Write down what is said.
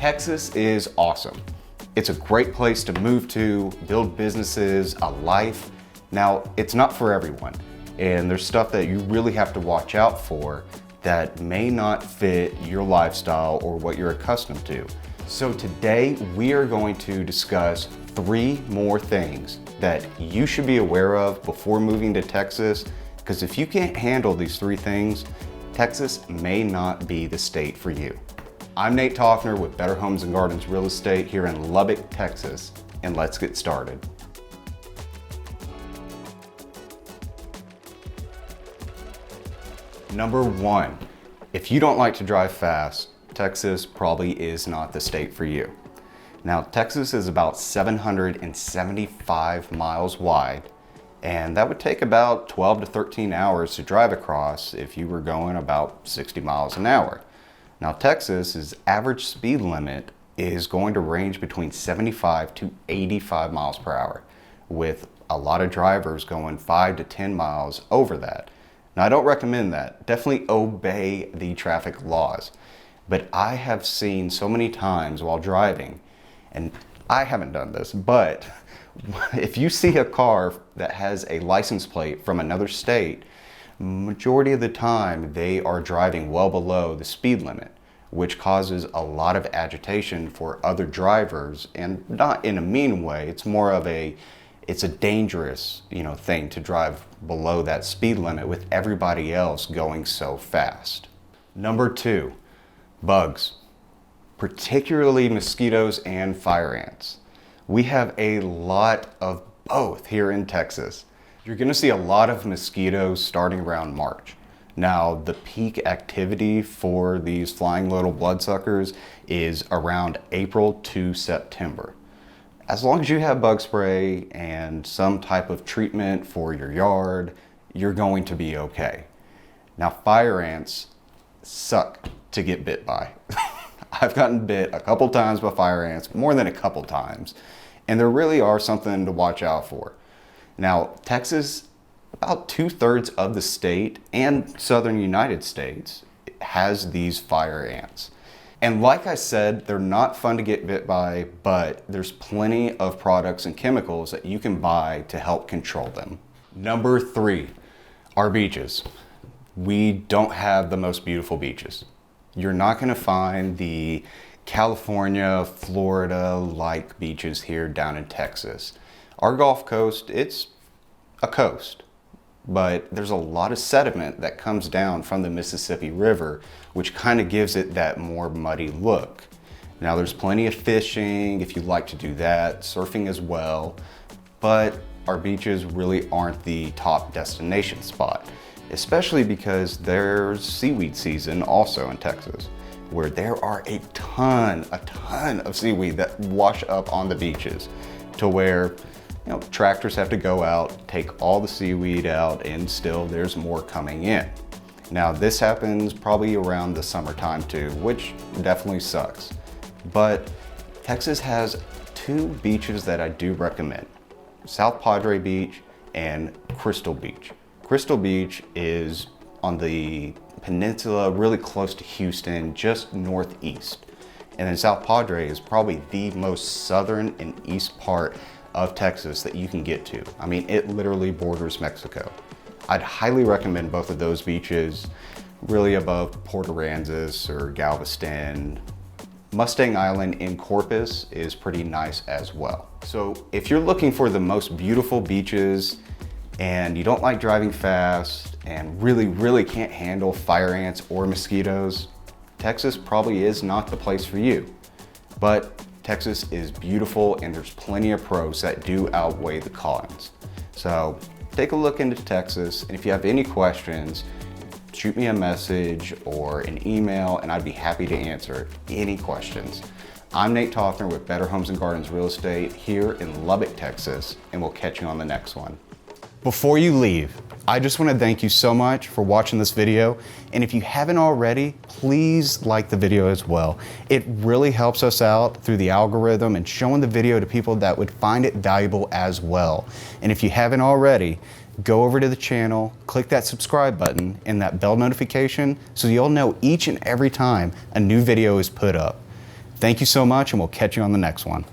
Texas is awesome. It's a great place to move to, build businesses, a life. Now, it's not for everyone, and there's stuff that you really have to watch out for that may not fit your lifestyle or what you're accustomed to. So today we are going to discuss 3 more things that you should be aware of before moving to Texas, because if you can't handle these 3 things, Texas may not be the state for you. I'm Nate Toffner with Better Homes and Gardens Real Estate here in Lubbock, Texas, and let's get started. Number 1, if you don't like to drive fast, Texas probably is not the state for you. Now, Texas is about 775 miles wide, and that would take about 12 to 13 hours to drive across if you were going about 60 miles an hour. Now, Texas's average speed limit is going to range between 75 to 85 miles per hour, with a lot of drivers going 5 to 10 miles over that. Now, I don't recommend that. Definitely obey the traffic laws. But I have seen so many times while driving, and I haven't done this, but if you see a car that has a license plate from another state, majority of the time they are driving well below the speed limit, which causes a lot of agitation for other drivers, and not in a mean way. It's more of it's a dangerous, thing to drive below that speed limit with everybody else going so fast. Number 2, bugs, particularly mosquitoes and fire ants. We have a lot of both here in Texas. You're gonna see a lot of mosquitoes starting around March. Now, the peak activity for these flying little bloodsuckers is around April to September. As long as you have bug spray and some type of treatment for your yard, you're going to be okay. Now, fire ants suck to get bit by. I've gotten bit a couple times by fire ants, more than a couple times, and there really are something to watch out for. Now, Texas, about 2/3 of the state and southern United States has these fire ants. And like I said, they're not fun to get bit by, but there's plenty of products and chemicals that you can buy to help control them. Number 3, our beaches. We don't have the most beautiful beaches. You're not gonna find the California, Florida-like beaches here down in Texas. Our Gulf Coast, it's a coast, but there's a lot of sediment that comes down from the Mississippi River, which kind of gives it that more muddy look. Now, there's plenty of fishing if you like to do that, surfing as well, but our beaches really aren't the top destination spot, especially because there's seaweed season also in Texas, where there are a ton of seaweed that wash up on the beaches to where tractors have to go out, take all the seaweed out, and still there's more coming in. Now, this happens probably around the summertime too, which definitely sucks. But Texas has 2 beaches that I do recommend: South Padre Beach and Crystal Beach. Crystal Beach is on the peninsula, really close to Houston, just northeast. And then South Padre is probably the most southern and east part of Texas that you can get to. I mean, it literally borders Mexico. I'd highly recommend both of those beaches, really above Port Aransas or Galveston. Mustang Island in Corpus is pretty nice as well. So if you're looking for the most beautiful beaches and you don't like driving fast and really can't handle fire ants or mosquitoes, Texas probably is not the place for you. But Texas is beautiful and there's plenty of pros that do outweigh the cons. So take a look into Texas, and if you have any questions, shoot me a message or an email and I'd be happy to answer any questions. I'm Nate Toffner with Better Homes and Gardens Real Estate here in Lubbock, Texas, and we'll catch you on the next one. Before you leave, I just want to thank you so much for watching this video. And if you haven't already, please like the video as well. It really helps us out through the algorithm and showing the video to people that would find it valuable as well. And if you haven't already, go over to the channel, click that subscribe button and that bell notification so you'll know each and every time a new video is put up. Thank you so much, and we'll catch you on the next one.